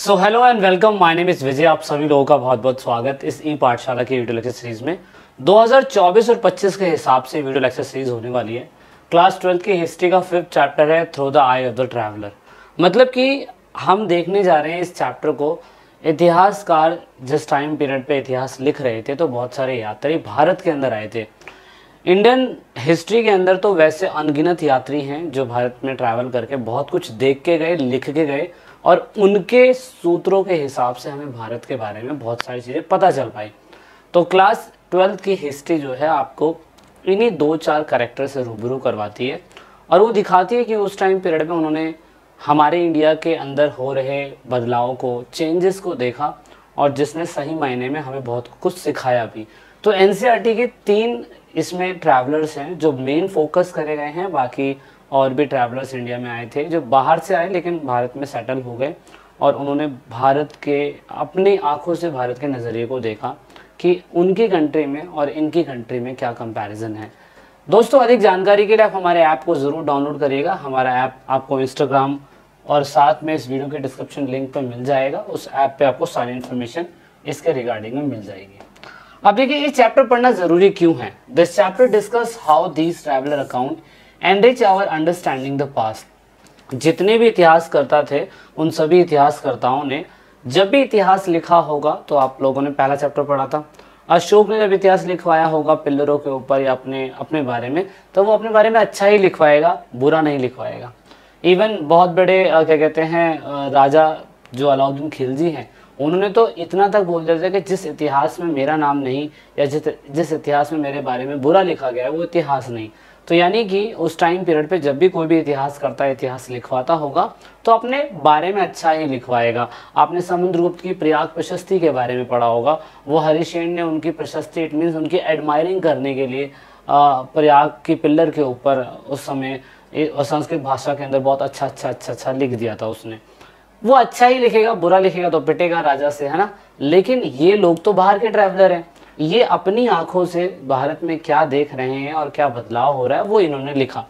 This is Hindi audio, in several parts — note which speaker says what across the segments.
Speaker 1: So hello and welcome, my name is Vijay. आप सभी लोगों का बहुत बहुत स्वागत इस ई पाठशाला की वीडियो लेक्चर सीरीज में। 2024 और 25 के हिसाब से वीडियो लेक्चर सीरीज होने वाली है। क्लास 12 की हिस्ट्री का 5th चैप्टर है through the I of the traveller. मतलब कि हम देखने जा रहे हैं इस चैप्टर को। इतिहासकार जिस टाइम पीरियड पे इतिहास लिख रहे थे तो बहुत सारे यात्री भारत के अंदर आए थे। इंडियन हिस्ट्री के अंदर तो वैसे अनगिनत यात्री हैं जो भारत में ट्रैवल करके बहुत कुछ देख के गए, लिख के गए, और उनके सूत्रों के हिसाब से हमें भारत के बारे में बहुत सारी चीज़ें पता चल पाई। तो क्लास 12 की हिस्ट्री जो है आपको इन्हीं 2-4 कैरेक्टर से रूबरू करवाती है और वो दिखाती है कि उस टाइम पीरियड में उन्होंने हमारे इंडिया के अंदर हो रहे बदलाव को, चेंजेस को देखा और जिसने सही मायने में हमें बहुत कुछ सिखाया भी। तो एनसीईआरटी के 3 इसमें ट्रैवलर्स हैं जो मेन फोकस करे गए हैं। बाकी और भी ट्रैवलर्स इंडिया में आए थे जो बाहर से आए लेकिन भारत में सेटल हो गए और उन्होंने भारत के अपनी आंखों से भारत के नज़रिए को देखा कि उनकी कंट्री में और इनकी कंट्री में क्या कंपैरिजन है। दोस्तों, अधिक जानकारी के लिए आप हमारे ऐप को ज़रूर डाउनलोड करिएगा। हमारा ऐप आपको इंस्टाग्राम और साथ में इस वीडियो के डिस्क्रिप्शन लिंक पर मिल जाएगा। उस ऐप पे आपको सारी इन्फॉर्मेशन इसके रिगार्डिंग में मिल जाएगी। अब देखिए, ये चैप्टर पढ़ना ज़रूरी क्यों है। This chapter discuss how these traveller account enrich our understanding the past. जितने भी इतिहासकर्ता थे उन सभी इतिहासकर्ताओं ने जब भी इतिहास लिखा होगा, तो आप लोगों ने पहला चैप्टर पढ़ा था, अशोक ने जब इतिहास लिखवाया होगा पिल्लरों के ऊपर या अपने बारे में, तो वो अपने बारे में अच्छा ही लिखवाएगा, बुरा नहीं लिखवाएगा। इवन बहुत बड़े क्या कहते हैं राजा जो अलाउद्दीन खिलजी हैं, उन्होंने तो इतना तक बोल दिया था कि जिस इतिहास में मेरा नाम नहीं या जिस इतिहास में मेरे बारे में बुरा लिखा गया है वो इतिहास नहीं। तो यानी कि उस टाइम पीरियड पे जब भी कोई भी इतिहास करता है, इतिहास लिखवाता होगा, तो अपने बारे में अच्छा ही लिखवाएगा। आपने समुद्रगुप्त की प्रयाग प्रशस्ति के बारे में पढ़ा होगा। वो हरिशेन ने उनकी प्रशस्ति, इट मीन्स उनकी एडमायरिंग करने के लिए प्रयाग की पिल्लर के ऊपर उस समय संस्कृत भाषा के अंदर बहुत अच्छा लिख दिया था उसने। वो अच्छा ही लिखेगा, बुरा लिखेगा तो पिटेगा राजा से, है ना। लेकिन ये लोग तो बाहर के ट्रैवलर हैं, ये अपनी आंखों से भारत में क्या देख रहे हैं और क्या बदलाव हो रहा है वो इन्होंने लिखा।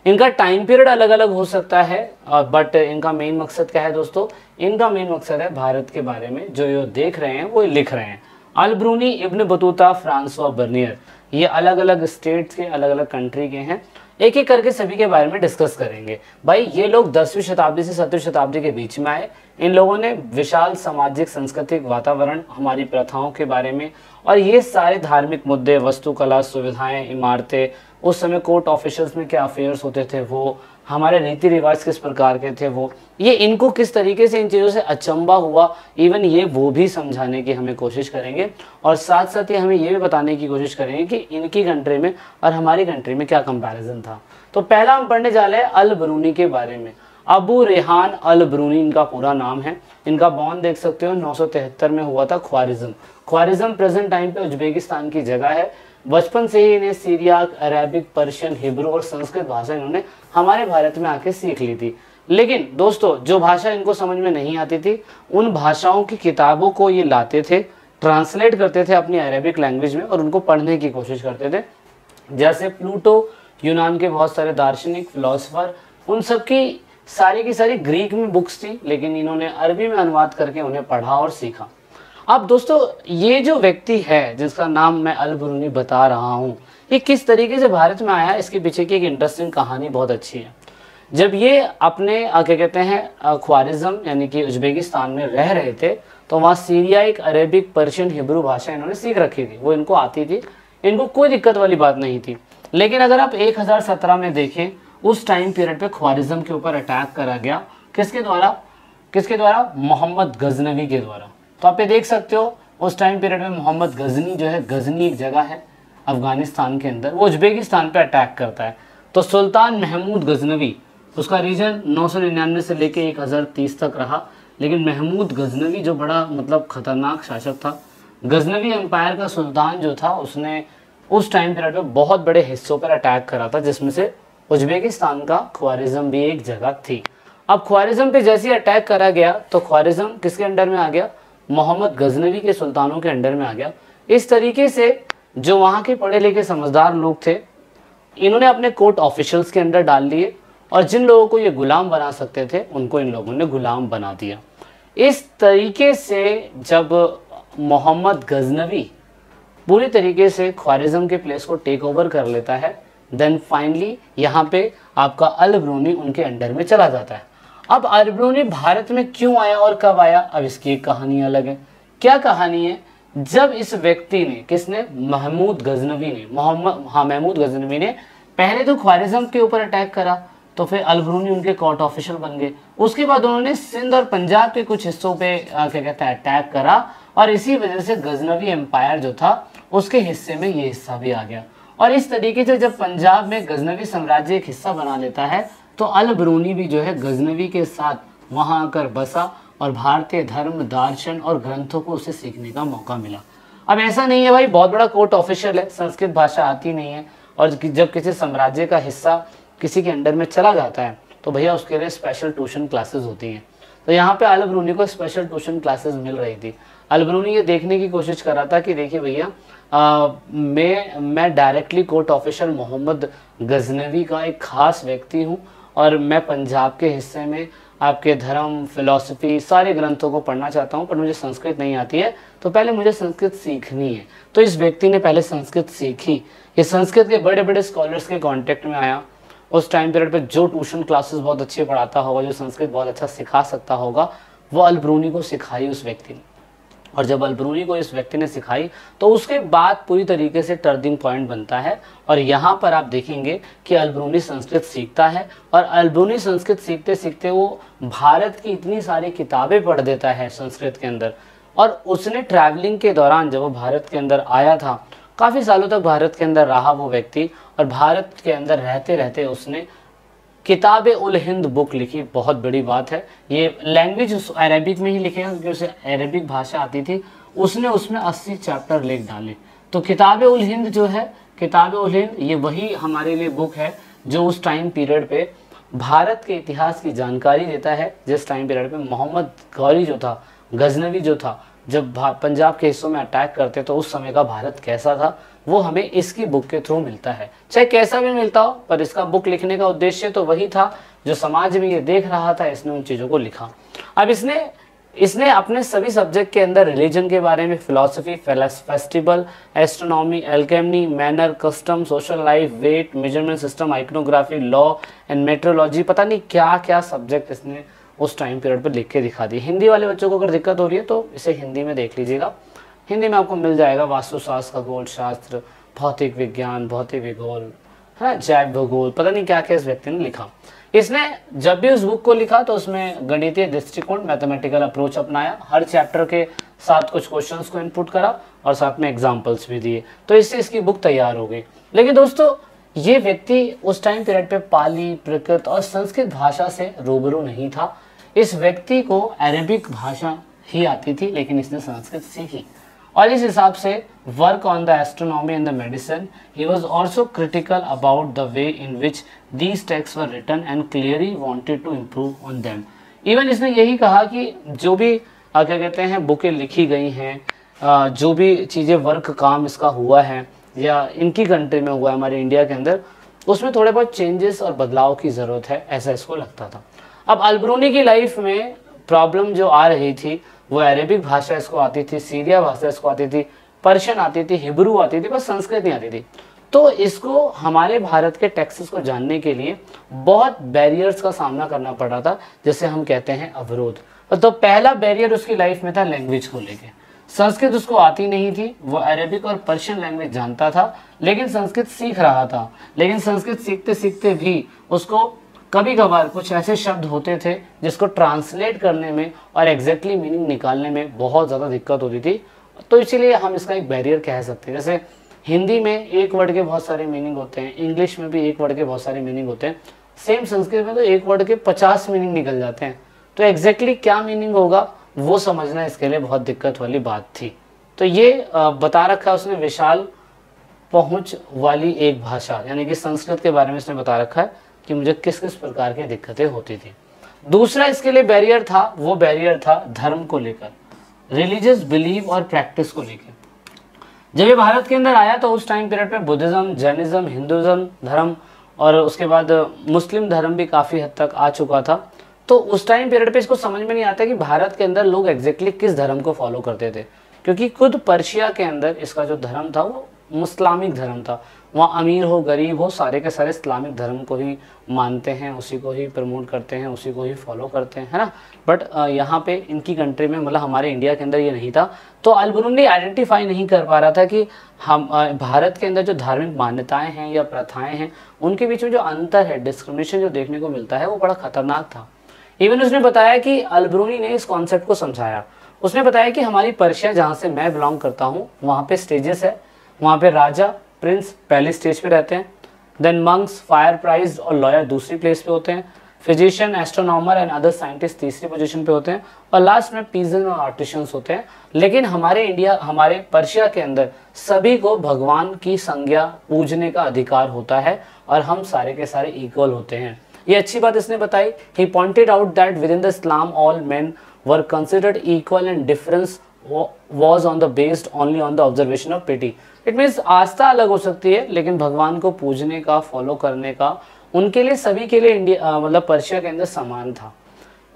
Speaker 1: इनका टाइम पीरियड अलग अलग हो सकता है बट इनका मेन मकसद क्या है दोस्तों? इनका मेन मकसद है भारत के बारे में जो ये देख रहे हैं वो लिख रहे हैं। Al Biruni, Ibn Battuta, Francois Bernier, ये अलग अलग स्टेट्स के, अलग अलग कंट्री के हैं। एक एक करके सभी के बारे में डिस्कस करेंगे। भाई, ये लोग 10वीं शताब्दी से 7वीं शताब्दी के बीच में आए। इन लोगों ने विशाल सामाजिक सांस्कृतिक वातावरण, हमारी प्रथाओं के बारे में और ये सारे धार्मिक मुद्दे, वास्तुकला, सुविधाएं, इमारतें, उस समय कोर्ट ऑफिशियल्स में क्या अफेयर्स होते थे वो, हमारे रीति रिवाज किस प्रकार के थे वो, ये इनको किस तरीके से इन चीज़ों से अचंभा हुआ, इवन ये वो भी समझाने की हमें कोशिश करेंगे। और साथ साथ ही हमें ये भी बताने की कोशिश करेंगे कि इनकी कंट्री में और हमारी कंट्री में क्या कंपैरिजन था। तो पहला हम पढ़ने जा रहे हैं अल ब्रूनी के बारे में। अबू रेहान अल ब्रूनी इनका पूरा नाम है। इनका बॉर्न देख सकते हो 973 में हुआ था ख्वारिज्म। ख्वारिज्म प्रेजेंट टाइम पे उज्बेकिस्तान की जगह है। बचपन से ही इन्हें सीरियाक, अरेबिक, पर्शियन, हिब्रू और संस्कृत भाषा इन्होंने हमारे भारत में आके सीख ली थी। लेकिन दोस्तों, जो भाषा इनको समझ में नहीं आती थी उन भाषाओं की किताबों को ये लाते थे, ट्रांसलेट करते थे अपनी अरेबिक लैंग्वेज में और उनको पढ़ने की कोशिश करते थे। जैसे प्लूटो, यूनान के बहुत सारे दार्शनिक, फिलोसफर, उन सब की सारी ग्रीक में बुक्स थी, लेकिन इन्होंने अरबी में अनुवाद करके उन्हें पढ़ा और सीखा। अब दोस्तों, ये जो व्यक्ति है जिसका नाम मैं अल ब्रूनी बता रहा हूँ, ये किस तरीके से भारत में आया, इसके पीछे की एक इंटरेस्टिंग कहानी बहुत अच्छी है। जब ये अपने क्या कहते हैं ख्वारिज्म यानी कि उज्बेकिस्तान में रह रहे थे, तो वहाँ सीरियाइक, अरेबिक, पर्शियन, हिब्रू भाषा इन्होंने सीख रखी थी, वो इनको आती थी, इनको कोई दिक्कत वाली बात नहीं थी। लेकिन अगर आप 1017 में देखें, उस टाइम पीरियड पे ख्वारिज्म के ऊपर अटैक करा गया। किसके द्वारा? मोहम्मद गजनवी के द्वारा। तो आप ये देख सकते हो उस टाइम पीरियड में मोहम्मद गजनी जो है, गजनी एक जगह है अफगानिस्तान के अंदर, वो उज्बेकिस्तान पे अटैक करता है। तो सुल्तान महमूद गजनवी, उसका रीजन 999 से लेके 1030 तक रहा। लेकिन महमूद गजनवी जो बड़ा मतलब खतरनाक शासक था, गजनवी एम्पायर का सुल्तान जो था, उसने उस टाइम पीरियड में बहुत बड़े हिस्सों पर अटैक करा था, जिसमें से उज्बेकिस्तान का ख्वारिज्म भी एक जगह थी। अब ख्वारिज्म पे जैसे ही अटैक करा गया तो ख्वारिज्म किसके अंडर में आ गया? मोहम्मद गजनवी के सुल्तानों के अंडर में आ गया। इस तरीके से जो वहाँ के पढ़े लिखे समझदार लोग थे, इन्होंने अपने कोर्ट ऑफिशियल्स के अंडर डाल लिए और जिन लोगों को ये गुलाम बना सकते थे उनको इन लोगों ने गुलाम बना दिया। इस तरीके से जब मोहम्मद गजनवी पूरी तरीके से ख्वारिज्म के प्लेस को टेक ओवर कर लेता है, देन फाइनली यहाँ पे आपका अल-बरूनी उनके अंडर में चला जाता है। अब अल-बरूनी भारत में क्यों आया और कब आया, अब इसकी एक कहानी अलग है। क्या कहानी है, जब इस व्यक्ति ने, किसने, महमूद गजनवी ने, महमूद गजनवी ने पहले तो ख्वारिज्म के ऊपर अटैक करा, तो फिर अल-बरूनी उनके कोर्ट ऑफिशियल बन गए। उसके बाद उन्होंने सिंध और पंजाब के कुछ हिस्सों पे क्या कहते हैं अटैक करा, और इसी वजह से गजनवी एम्पायर जो था उसके हिस्से में ये हिस्सा भी आ गया। और इस तरीके से जब पंजाब में गजनवी साम्राज्य एक हिस्सा बना लेता है, तो अल-बरूनी भी जो है गजनवी के साथ वहां आकर बसा और भारतीय धर्म, दार्शन और ग्रंथों को उसे सीखने का मौका मिला। अब ऐसा नहीं है भाई बहुत बड़ा कोर्ट ऑफिशियल है, संस्कृत भाषा आती नहीं है, और जब किसी साम्राज्य का हिस्सा किसी के अंडर में चला जाता है तो भैया उसके लिए स्पेशल ट्यूशन क्लासेस होती हैं। तो यहाँ पे अल-बरूनी को स्पेशल ट्यूशन क्लासेस मिल रही थी। अल-बरूनी ये देखने की कोशिश कर रहा था कि देखिए भैया मैं directly court official Mohammed Ghaznavi का एक खास व्यक्ति हूँ, और मैं पंजाब के हिस्से में आपके धर्म, फिलॉसफी, सारे ग्रंथों को पढ़ना चाहता हूँ, पर मुझे संस्कृत नहीं आती है, तो पहले मुझे संस्कृत सीखनी है। तो इस व्यक्ति ने पहले संस्कृत सीखी, ये संस्कृत के बड़े बड़े स्कॉलर्स के कॉन्टेक्ट में आया। उस टाइम पीरियड पे जो ट्यूशन क्लासेस बहुत अच्छे पढ़ाता होगा, जो संस्कृत बहुत अच्छा सिखा सकता होगा, वो अल-बरूनी को सिखाई उस व्यक्ति ने। और जब अल-बरूनी को इस व्यक्ति ने सिखाई तो उसके बाद पूरी तरीके से टर्निंग पॉइंट बनता है। और यहाँ पर आप देखेंगे कि अल-बरूनी संस्कृत सीखता है, और अल-बरूनी संस्कृत सीखते सीखते वो भारत की इतनी सारी किताबें पढ़ देता है संस्कृत के अंदर। और उसने ट्रैवलिंग के दौरान जब वो भारत के अंदर आया था, काफ़ी सालों तक भारत के अंदर रहा वो व्यक्ति, और भारत के अंदर रहते रहते उसने किताब उल हिंद बुक लिखी। बहुत बड़ी बात है, ये लैंग्वेज अरेबिक में ही लिखे हैं क्योंकि उसे अरेबिक भाषा आती थी। उसने उसमें 80 चैप्टर लिख डाले। तो किताब उल हिंद जो है, किताब उल हिंद, ये वही हमारे लिए बुक है जो उस टाइम पीरियड पे भारत के इतिहास की जानकारी देता है। जिस टाइम पीरियड पे मोहम्मद गौरी जो था, गजनवी जो था, जब पंजाब के हिस्सों में अटैक करते तो उस समय का भारत कैसा था, वो हमें इसकी बुक के थ्रू मिलता है। चाहे कैसा भी मिलता हो, पर इसका बुक लिखने का उद्देश्य तो वही था जो समाज में ये देख रहा था, इसने उन चीज़ों को लिखा। अब इसने अपने सभी सब्जेक्ट के अंदर रिलीजन के बारे में, philosophy, festival, astronomy, alchemy, manner, custom, social life, weight, measurement system, iconography, law and metrology, पता नहीं क्या क्या सब्जेक्ट इसने उस टाइम पीरियड पर लिख के दिखा दी। हिंदी वाले बच्चों को अगर दिक्कत हो रही है तो इसे हिंदी में देख लीजिएगा, हिंदी में आपको मिल जाएगा। वास्तुशास्त्र, खगोल शास्त्र, भौतिक विज्ञान, भौतिक भूगोल, है जैव भूगोल, पता नहीं क्या क्या इस व्यक्ति ने लिखा। इसने जब भी उस बुक को लिखा तो उसमें गणितीय दृष्टिकोण, मैथमेटिकल अप्रोच अपनाया। हर चैप्टर के साथ कुछ क्वेश्चंस को इनपुट करा और साथ में एग्जाम्पल्स भी दिए, तो इससे इसकी बुक तैयार हो गई। लेकिन दोस्तों ये व्यक्ति उस टाइम पीरियड पे पाली, प्राकृत और संस्कृत भाषा से रूबरू नहीं था। इस व्यक्ति को अरेबिक भाषा ही आती थी, लेकिन इसने संस्कृत सीखी, और इस हिसाब से work on the astronomy and the medicine, he was also critical about the way in which these text were written and clearly wanted to improve on them. Even इसने यही कहा कि जो भी क्या कहते हैं बुकें लिखी गई हैं, जो भी चीज़ें वर्क काम इसका हुआ है या इनकी कंट्री में हुआ है, हमारे इंडिया के अंदर, उसमें थोड़े बहुत चेंजेस और बदलाव की ज़रूरत है, ऐसा इसको लगता था। अब अल-बरूनी की लाइफ में प्रॉब्लम जो आ रही थी वो अरेबिक भाषा इसको आती थी, सीरिया भाषा इसको आती थी, पर्शियन आती थी, हिब्रू आती थी, बस संस्कृत नहीं आती थी। तो इसको हमारे भारत के टेक्स्ट्स को जानने के लिए बहुत बैरियर्स का सामना करना पड़ा था, जैसे हम कहते हैं अवरोध। तो पहला बैरियर उसकी लाइफ में था लैंग्वेज को लेके। संस्कृत उसको आती नहीं थी, वो अरेबिक और पर्शियन लैंग्वेज जानता था, लेकिन संस्कृत सीख रहा था। लेकिन संस्कृत सीखते सीखते भी उसको कभी कभार कुछ ऐसे शब्द होते थे जिसको ट्रांसलेट करने में और एग्जैक्टली मीनिंग निकालने में बहुत ज़्यादा दिक्कत होती थी। तो इसीलिए हम इसका एक बैरियर कह सकते हैं। जैसे हिंदी में एक वर्ड के बहुत सारे मीनिंग होते हैं, इंग्लिश में भी एक वर्ड के बहुत सारे मीनिंग होते हैं, सेम संस्कृत में तो एक वर्ड के 50 मीनिंग निकल जाते हैं। तो एग्जैक्टली क्या मीनिंग होगा वो समझना इसके लिए बहुत दिक्कत वाली बात थी। तो ये बता रखा है उसने, विशाल पहुँच वाली एक भाषा, यानी कि संस्कृत के बारे में इसने बता रखा है कि मुझे किस किस प्रकार की दिक्कतें होती थी। दूसरा इसके लिए बैरियर था, वो बैरियर था धर्म को लेकर, रिलीजियस बिलीव और प्रैक्टिस को लेकर। जब ये भारत के अंदर आया तो उस टाइम पीरियड पे बुद्धिज्म, जैनिज्म, हिंदुज्म धर्म और उसके बाद मुस्लिम धर्म भी काफ़ी हद तक आ चुका था। तो उस टाइम पीरियड पे इसको समझ में नहीं आता कि भारत के अंदर लोग एग्जैक्टली किस धर्म को फॉलो करते थे, क्योंकि खुद पर्शिया के अंदर इसका जो धर्म था वो मुस्लिमिक धर्म था। वहाँ अमीर हो गरीब हो सारे के सारे इस्लामिक धर्म को ही मानते हैं, उसी को ही प्रमोट करते हैं, उसी को ही फॉलो करते हैं, है ना। बट यहाँ पे इनकी कंट्री में मतलब हमारे इंडिया के अंदर ये नहीं था। तो अल बुरुनी आइडेंटिफाई नहीं कर पा रहा था कि हम भारत के अंदर जो धार्मिक मान्यताएं हैं या प्रथाएं हैं उनके बीच में जो अंतर है, डिस्क्रिमिनेशन जो देखने को मिलता है वो बड़ा खतरनाक था। इवन उसने बताया कि अल बुरुनी ने इस कॉन्सेप्ट को समझाया। उसने बताया कि हमारी पर्शिया जहाँ से मैं बिलोंग करता हूँ वहाँ पे स्टेजेस है, वहाँ पे राजा प्रिंस पहले स्टेज पे रहते हैं, देन मंक्स फायर प्राइज और लॉयर दूसरी प्लेस पे होते हैं, physician astronomer and other scientist तीसरी पोजीशन पे होते हैं, और लास्ट में पीजन और आर्टिशियंस होते हैं। लेकिन हमारे पर्शिया के अंदर सभी को भगवान की संज्ञा पूजने का अधिकार होता है और हम सारे के सारे इक्वल होते हैं। ये अच्छी बात इसने बताई। He pointed out that within the Islam all men were considered equal and difference was on the based only on the observation of pity। It means आस्था अलग हो सकती है लेकिन भगवान को पूजने का, फॉलो करने का उनके लिए सभी के लिए इंडिया मतलब पर्शिया के अंदर समान था।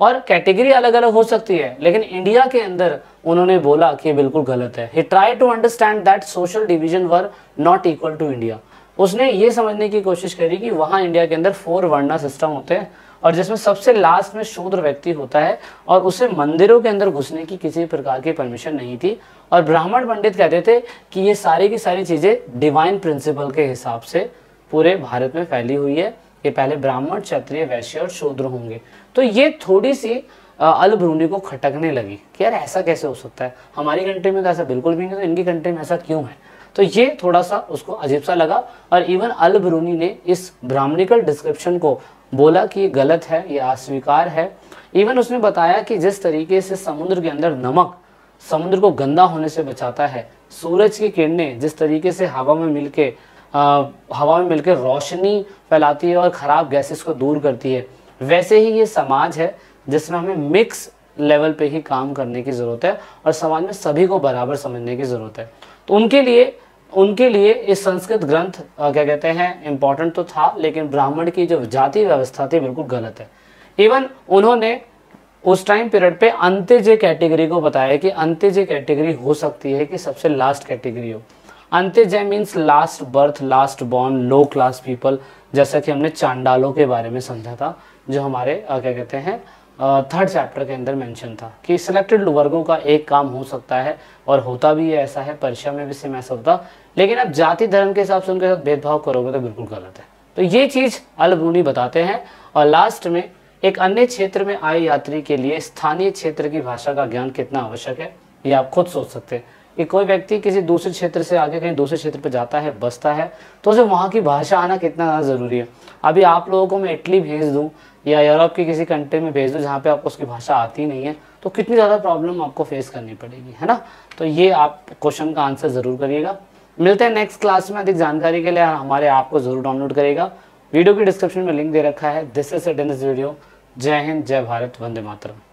Speaker 1: और कैटेगरी अलग अलग हो सकती है लेकिन इंडिया के अंदर उन्होंने बोला कि बिल्कुल गलत है। He try to understand that social division were not equal to India. उसने ये समझने की कोशिश करी कि वहाँ इंडिया के अंदर 4 वर्णा सिस्टम होते हैं और जिसमें सबसे लास्ट में शूद्र व्यक्ति होता है और उसे मंदिरों के अंदर घुसने की किसी प्रकार की परमिशन नहीं थी। और ब्राह्मण पंडित कहते थे कि ये सारी की सारी चीज़ें डिवाइन प्रिंसिपल के हिसाब से पूरे भारत में फैली हुई है। ये पहले ब्राह्मण, क्षत्रिय, वैश्य और शूद्र होंगे। तो ये थोड़ी सी अल बुरुनी को खटकने लगी कि यार ऐसा कैसे हो सकता है, हमारी कंट्री में तो ऐसा बिल्कुल भी नहीं, तो इनकी कंट्री में ऐसा क्यों है। तो ये थोड़ा सा उसको अजीब सा लगा और इवन अल बुरुनी ने इस ब्राह्मणिकल डिस्क्रिप्शन को बोला कि ये गलत है, ये अस्वीकार है। इवन उसने बताया कि जिस तरीके से समुद्र के अंदर नमक समुद्र को गंदा होने से बचाता है, सूरज की किरणें जिस तरीके से हवा में मिलके रोशनी फैलाती है और खराब गैसेस को दूर करती है, वैसे ही ये समाज है जिसमें हमें मिक्स लेवल पे ही काम करने की ज़रूरत है और समाज में सभी को बराबर समझने की ज़रूरत है। तो उनके लिए इस संस्कृत ग्रंथ क्या कहते हैं इम्पॉर्टेंट तो था, लेकिन ब्राह्मण की जो जाति व्यवस्था थी बिल्कुल गलत है। इवन उन्होंने उस टाइम पीरियड पे अंत्यजय कैटेगरी को बताया कि अंत्यजय कैटेगरी हो सकती है कि सबसे लास्ट कैटेगरी हो। अंत्यजय means last birth, last born, low class people, जैसा कि हमने चांडालों के बारे में समझा था जो हमारे क्या कहते हैं 3rd चैप्टर के अंदर मेंशन था कि सिलेक्टेड वर्गों का एक काम हो सकता है और होता भी है, ऐसा है, पर्शिया में भी सेम ऐसा होता। लेकिन अब जाति धर्म के हिसाब से उनके साथ भेदभाव करोगे तो बिल्कुल गलत है। तो ये चीज़ अल बुरुनी बताते हैं। और लास्ट में एक अन्य क्षेत्र में आए यात्री के लिए स्थानीय क्षेत्र की भाषा का ज्ञान कितना आवश्यक है ये आप खुद सोच सकते हैं कि कोई व्यक्ति किसी दूसरे क्षेत्र से आगे कहीं दूसरे क्षेत्र पर जाता है, बसता है, तो उसे वहाँ की भाषा आना कितना ज़्यादा ज़रूरी है। अभी आप लोगों को मैं इटली भेज दूँ या यूरोप की किसी कंट्री में भेज दूँ जहाँ पे आपको उसकी भाषा आती नहीं है, तो कितनी ज़्यादा प्रॉब्लम आपको फेस करनी पड़ेगी, है ना। तो ये आप क्वेश्चन का आंसर ज़रूर करिएगा। मिलते हैं नेक्स्ट क्लास में। अधिक जानकारी के लिए हमारे ऐप को ज़रूर डाउनलोड करिएगा। वीडियो की डिस्क्रिप्शन में लिंक दे रखा है। This is it in this video. जय हिंद, जय भारत, वंदे मातरम।